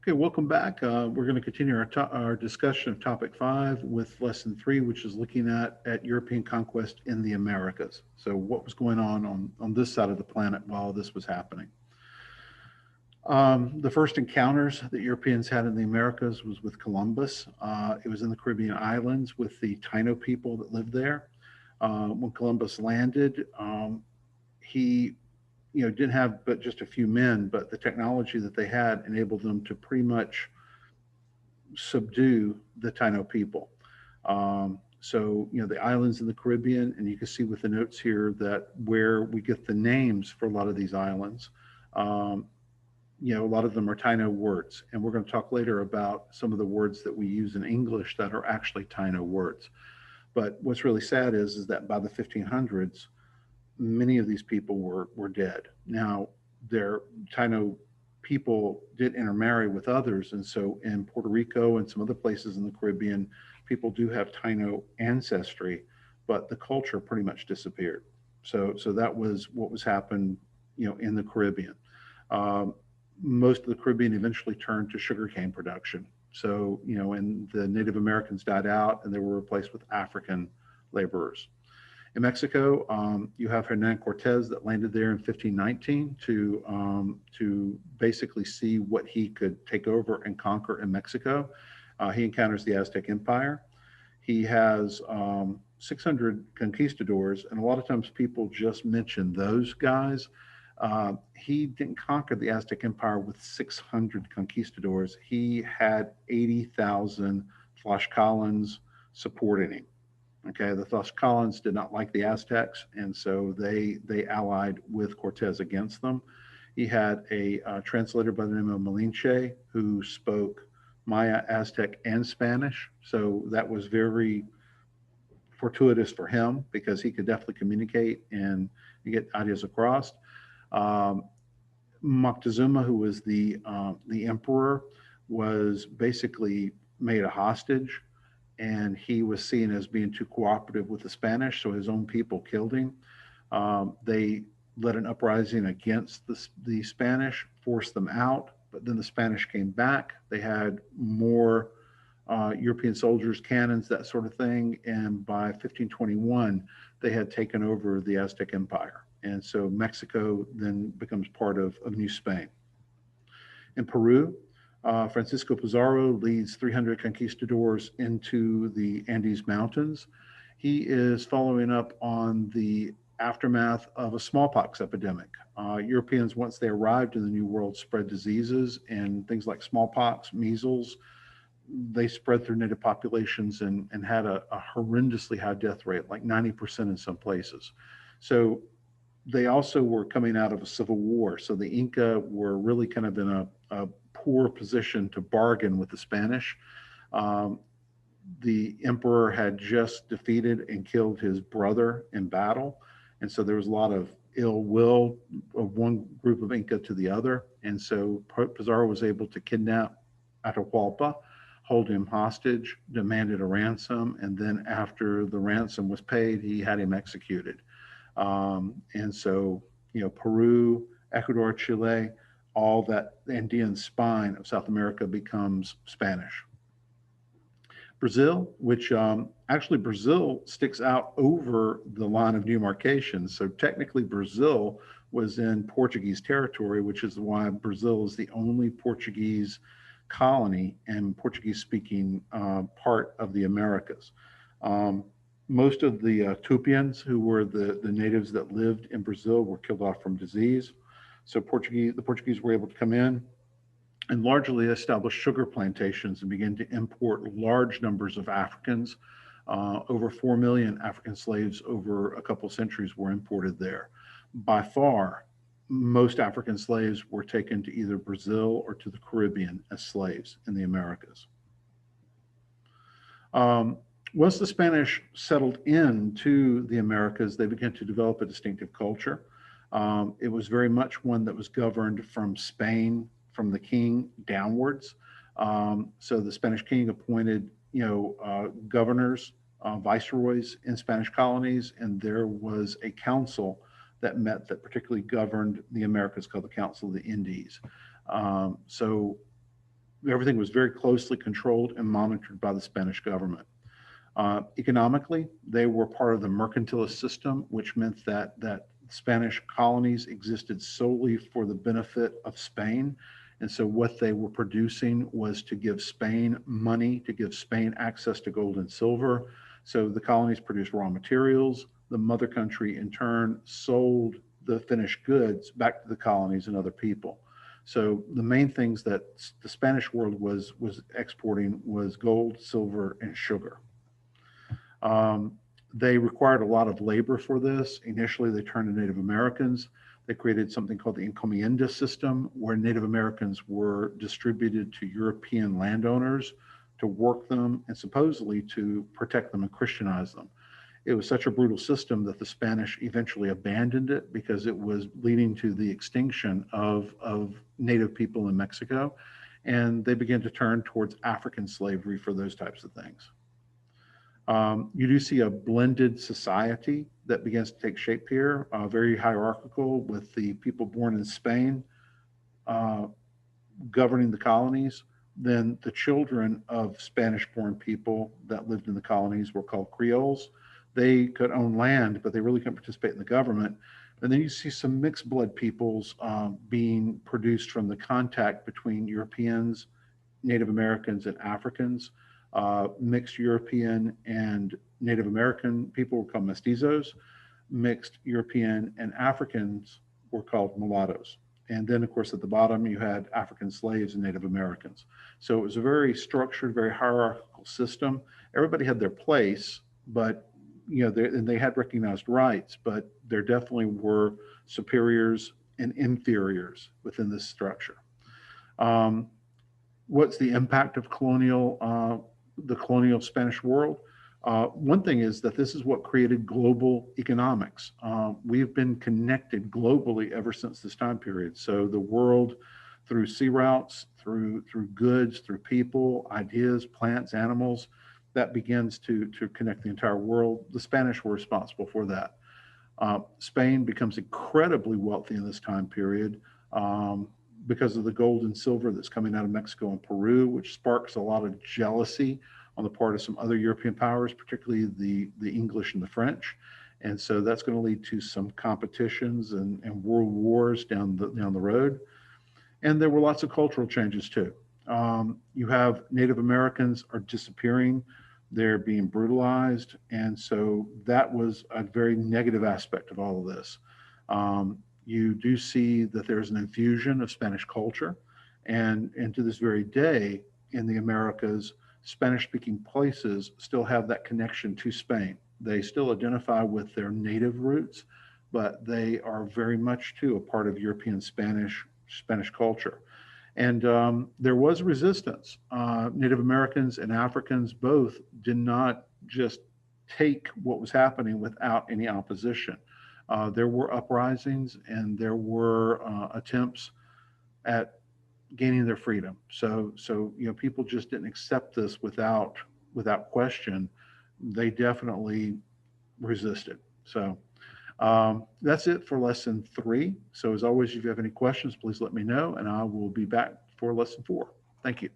Okay, welcome back. We're going to continue our discussion of topic 5 with lesson 3, which is looking at European conquest in the Americas. So what was going on this side of the planet while this was happening? The first encounters that Europeans had in the Americas was with Columbus. It was in the Caribbean islands with the Taino people that lived there. When Columbus landed, he didn't have but just a few men, but the technology that they had enabled them to pretty much subdue the Taino people. The islands in the Caribbean, and you can see with the notes here that where we get the names for a lot of these islands, um, a lot of them are Taino words. And we're going to talk later about some of the words that we use in English that are actually Taino words. But what's really sad is that by the 1500s, many of these people were dead. Now, their Taino people did intermarry with others, and so in Puerto Rico and some other places in the Caribbean, people do have Taino ancestry, but the culture pretty much disappeared. So that was what was happened, in the Caribbean. Um, Most of the Caribbean eventually turned to sugarcane production. So, and the Native Americans died out, and they were replaced with African laborers. In Mexico, you have Hernan Cortez that landed there in 1519 to basically see what he could take over and conquer in Mexico. He encounters the Aztec Empire. He has 600 conquistadors, and a lot of times people just mention those guys. He didn't conquer the Aztec Empire with 600 conquistadors. He had 80,000 Tlaxcalans supporting him. Okay, the Tlaxcalans did not like the Aztecs, and so they allied with Cortez against them. He had a translator by the name of Malinche who spoke Maya, Aztec, and Spanish. So that was very fortuitous for him because he could definitely communicate and get ideas across. Um, Moctezuma, who was the emperor, was basically made a hostage, and he was seen as being too cooperative with the Spanish, so his own people killed him. They led an uprising against the Spanish, forced them out, but then the Spanish came back. They had more European soldiers, cannons, that sort of thing, and by 1521, they had taken over the Aztec Empire. And so Mexico then becomes part of New Spain. In Peru, Francisco Pizarro leads 300 conquistadors into the Andes Mountains. He is following up on the aftermath of a smallpox epidemic. Europeans, once they arrived in the New World, spread diseases and things like smallpox, measles. They spread through native populations and had a horrendously high death rate, like 90% in some places. So they also were coming out of a civil war. So the Inca were really kind of in a poor position to bargain with the Spanish. Um, the emperor had just defeated and killed his brother in battle. And so there was a lot of ill will of one group of Inca to the other. And so Pizarro was able to kidnap Atahualpa, hold him hostage, demanded a ransom, and then after the ransom was paid, he had him executed. And so, Peru, Ecuador, Chile, all that Andean spine of South America becomes Spanish. Brazil, which actually Brazil sticks out over the line of demarcation. So technically, Brazil was in Portuguese territory, which is why Brazil is the only Portuguese colony and Portuguese speaking part of the Americas. Um, Most of the Tupians, who were the natives that lived in Brazil, were killed off from disease. So the Portuguese were able to come in and largely establish sugar plantations and begin to import large numbers of Africans. Over 4 million African slaves over a couple of centuries were imported there. By far, most African slaves were taken to either Brazil or to the Caribbean as slaves in the Americas. Um, Once the Spanish settled into the Americas, they began to develop a distinctive culture. It was very much one that was governed from Spain, from the king downwards. So the Spanish king appointed, governors, viceroys in Spanish colonies, and there was a council that met that particularly governed the Americas called the Council of the Indies. So everything was very closely controlled and monitored by the Spanish government. Economically, they were part of the mercantilist system, which meant that Spanish colonies existed solely for the benefit of Spain. And so what they were producing was to give Spain money, to give Spain access to gold and silver. So the colonies produced raw materials. The mother country, in turn, sold the finished goods back to the colonies and other people. So the main things that the Spanish world was exporting was gold, silver, and sugar. Um, they required a lot of labor for this. Initially, they turned to Native Americans. They created something called the encomienda system, where Native Americans were distributed to European landowners to work them and supposedly to protect them and Christianize them. It was such a brutal system that the Spanish eventually abandoned it because it was leading to the extinction of Native people in Mexico. And they began to turn towards African slavery for those types of things. You do see a blended society that begins to take shape here, very hierarchical, with the people born in Spain uh, governing the colonies. Then the children of Spanish born people that lived in the colonies were called Creoles. They could own land, but they really couldn't participate in the government. And then you see some mixed blood peoples being produced from the contact between Europeans, Native Americans, and Africans. Mixed European and Native American people were called mestizos. Mixed European and Africans were called mulattoes. And then, of course, at the bottom, you had African slaves and Native Americans. So it was a very structured, very hierarchical system. Everybody had their place, but and they had recognized rights, but there definitely were superiors and inferiors within this structure. Um, what's the impact of the colonial Spanish world? One thing is that this is what created global economics. We've been connected globally ever since this time period. So the world, through sea routes, through goods, through people, ideas, plants, animals, that begins to connect the entire world. The Spanish were responsible for that. Spain becomes incredibly wealthy in this time period. Because of the gold and silver that's coming out of Mexico and Peru, which sparks a lot of jealousy on the part of some other European powers, particularly the English and the French. And so that's going to lead to some competitions and world wars down the road. And there were lots of cultural changes too. You have Native Americans are disappearing, they're being brutalized. And so that was a very negative aspect of all of this. You do see that there's an infusion of Spanish culture. And to this very day in the Americas, Spanish speaking places still have that connection to Spain. They still identify with their native roots, but they are very much too a part of European Spanish culture. And there was resistance. Native Americans and Africans both did not just take what was happening without any opposition. There were uprisings and there were attempts at gaining their freedom. So people just didn't accept this without question. They definitely resisted. So that's it for lesson 3. So as always, if you have any questions, please let me know, and I will be back for lesson 4. Thank you.